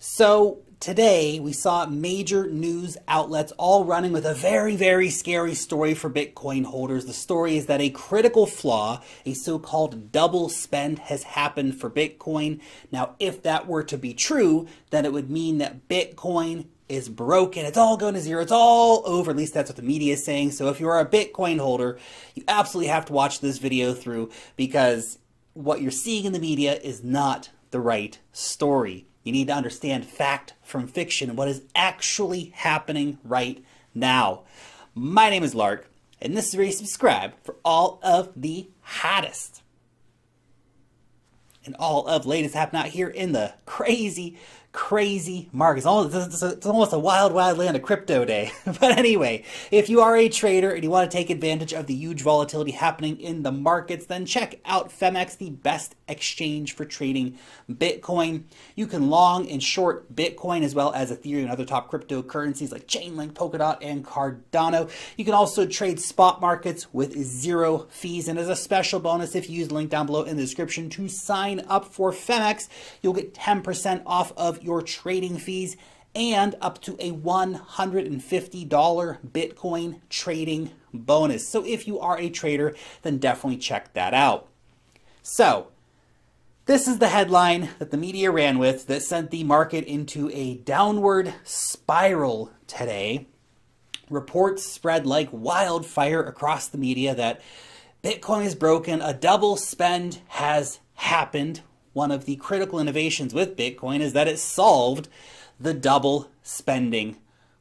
So today we saw major news outlets all running with a very, very scary story for Bitcoin holders. The story is that a critical flaw, a so-called double spend, has happened for Bitcoin. Now, if that were to be true, then it would mean that Bitcoin is broken. It's all going to zero. It's all over. At least that's what the media is saying. So if you are a Bitcoin holder, you absolutely have to watch this video through, because what you're seeing in the media is not the right story. You need to understand fact from fiction and what is actually happening right now. My name is Lark, and this is where you subscribe for all of the hottest and all of the latest happening out here in the crazy markets. It's almost a wild land of crypto day. But anyway, if you are a trader and you want to take advantage of the huge volatility happening in the markets, then check out FEMX, the best exchange for trading Bitcoin. You can long and short Bitcoin as well as Ethereum and other top cryptocurrencies like Chainlink, Polkadot, and Cardano. You can also trade spot markets with zero fees. And as a special bonus, if you use the link down below in the description to sign up for FEMX, you'll get 10% off of your trading fees and up to a $150 Bitcoin trading bonus. So if you are a trader, then definitely check that out. So this is the headline that the media ran with that sent the market into a downward spiral today. Reports spread like wildfire across the media that Bitcoin is broken, a double spend has happened. One of the critical innovations with Bitcoin is that it solved the double spending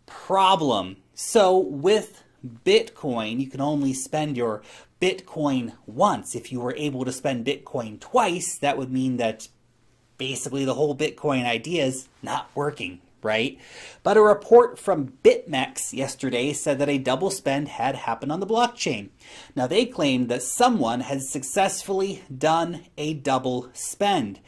problem. So with Bitcoin, you can only spend your Bitcoin once. If you were able to spend Bitcoin twice, that would mean that basically the whole Bitcoin idea is not working, right? But a report from BitMEX yesterday said that a double spend had happened on the blockchain. Now, they claimed that someone had successfully done a double spend.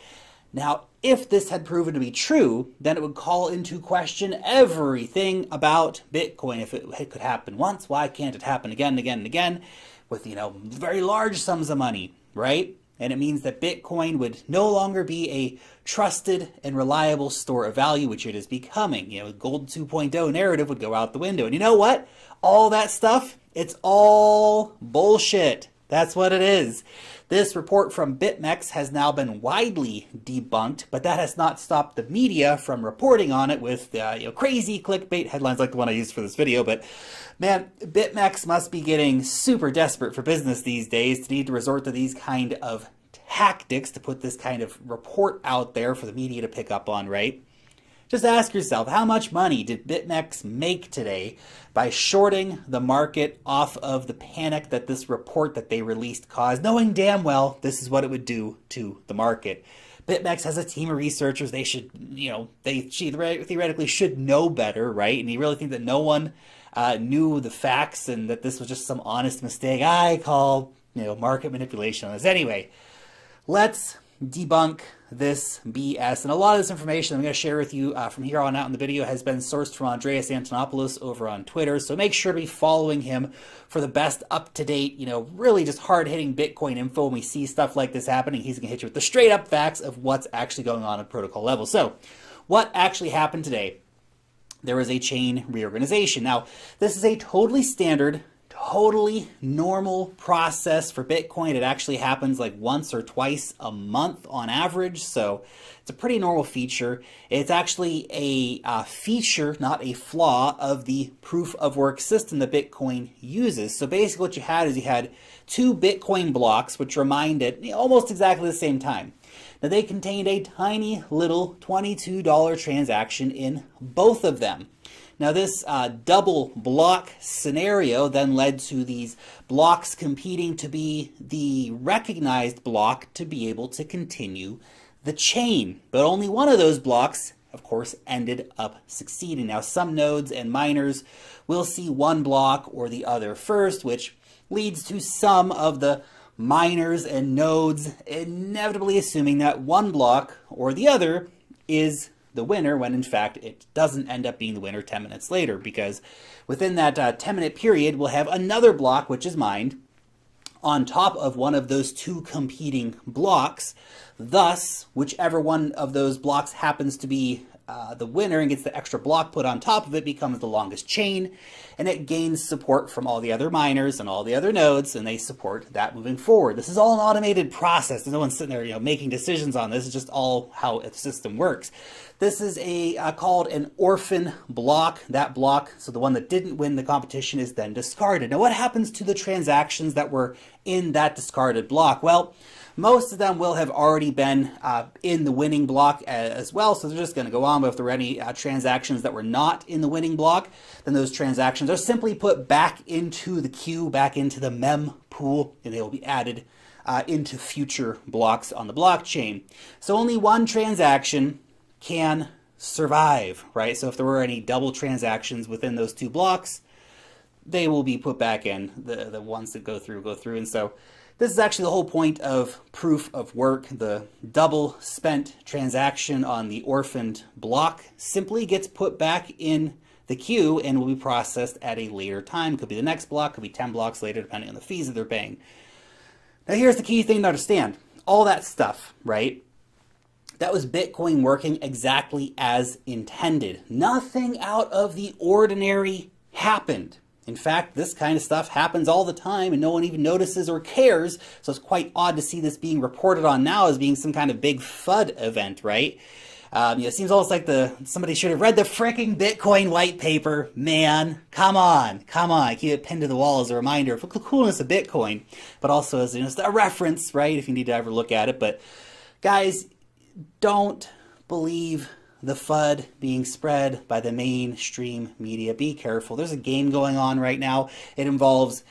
Now, if this had proven to be true, then it would call into question everything about Bitcoin. If it could happen once, why can't it happen again and again and again with, very large sums of money, right? And it means that Bitcoin would no longer be a trusted and reliable store of value, which it is becoming. Gold 2.0 narrative would go out the window. And you know what? All that stuff, it's all bullshit. That's what it is. This report from BitMEX has now been widely debunked, but that has not stopped the media from reporting on it with crazy clickbait headlines like the one I used for this video. But man, BitMEX must be getting super desperate for business these days to need to resort to these kind of tactics to put this kind of report out there for the media to pick up on, right? Just ask yourself, how much money did BitMEX make today by shorting the market off of the panic that this report that they released caused, knowing damn well this is what it would do to the market? BitMEX has a team of researchers. They should, they theoretically should know better, right? And you really think that no one knew the facts and that this was just some honest mistake? I call, market manipulation on this. Anyway, let's debunk this BS. And a lot of this information I'm going to share with you from here on out in the video has been sourced from Andreas Antonopoulos over on Twitter. So make sure to be following him for the best up-to-date, really just hard-hitting Bitcoin info. When we see stuff like this happening, he's going to hit you with the straight-up facts of what's actually going on at protocol level. So what actually happened today? There was a chain reorganization. Now, this is a totally standard, totally normal process for Bitcoin. It actually happens like once or twice a month on average, so it's a pretty normal feature. It's actually a feature, not a flaw, of the proof of work system that Bitcoin uses. So basically what you had two Bitcoin blocks which were mined at almost exactly the same time. Now, they contained a tiny little $22 transaction in both of them. Now, this double block scenario then led to these blocks competing to be the recognized block to be able to continue the chain. But only one of those blocks, of course, ended up succeeding. Now, some nodes and miners will see one block or the other first, which leads to some of the miners and nodes inevitably assuming that one block or the other is the winner, when in fact it doesn't end up being the winner 10 minutes later, because within that 10-minute period we'll have another block which is mined on top of one of those two competing blocks. Thus, whichever one of those blocks happens to be the winner and gets the extra block put on top of it becomes the longest chain, and it gains support from all the other miners and all the other nodes, and they support that moving forward. This is all an automated process. There's no one sitting there, making decisions on this. It's just all how the system works. This is called an orphan block. That block, so the one that didn't win the competition, is then discarded. Now, what happens to the transactions that were in that discarded block? Well, most of them will have already been in the winning block as well, so they're just going to go on. But if there were any transactions that were not in the winning block, then those transactions are simply put back into the queue, back into the mem pool, and they will be added into future blocks on the blockchain. So only one transaction can survive, right? So if there were any double transactions within those two blocks, they will be put back in. The ones that go through. And so this is actually the whole point of proof of work. The double spent transaction on the orphaned block simply gets put back in the queue and will be processed at a later time. Could be the next block, could be 10 blocks later, depending on the fees that they're paying. Now here's the key thing to understand. All that stuff, right? That was Bitcoin working exactly as intended. Nothing out of the ordinary happened. In fact, this kind of stuff happens all the time and no one even notices or cares. So it's quite odd to see this being reported on now as being some kind of big FUD event, right? It seems almost like somebody should have read the fricking Bitcoin white paper. Man, come on. Keep it pinned to the wall as a reminder of the coolness of Bitcoin, but also as a reference, right? If you need to ever look at it. But guys, don't believe the FUD being spread by the mainstream media. Be careful. There's a game going on right now. It involves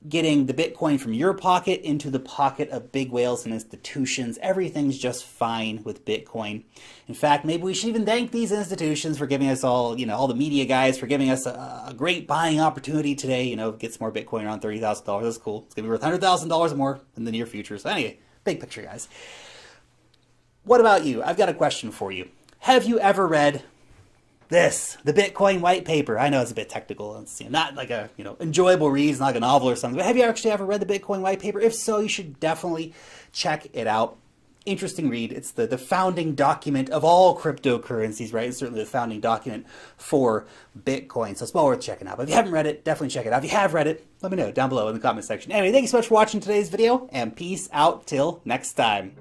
getting the Bitcoin from your pocket into the pocket of big whales and institutions. Everything's just fine with Bitcoin. In fact, maybe we should even thank these institutions for giving us all the media guys for giving us a great buying opportunity today. Get some more Bitcoin around $30,000. That's cool. It's going to be worth $100,000 more in the near future. So anyway, big picture, guys. What about you? I've got a question for you. Have you ever read this, the Bitcoin white paper? I know it's a bit technical. It's not like a enjoyable read, it's not like a novel or something. But have you actually ever read the Bitcoin white paper? If so, you should definitely check it out. Interesting read. It's the founding document of all cryptocurrencies, right? It's certainly the founding document for Bitcoin. So it's well worth checking out. But if you haven't read it, definitely check it out. If you have read it, let me know down below in the comment section. Anyway, thank you so much for watching today's video, and peace out till next time.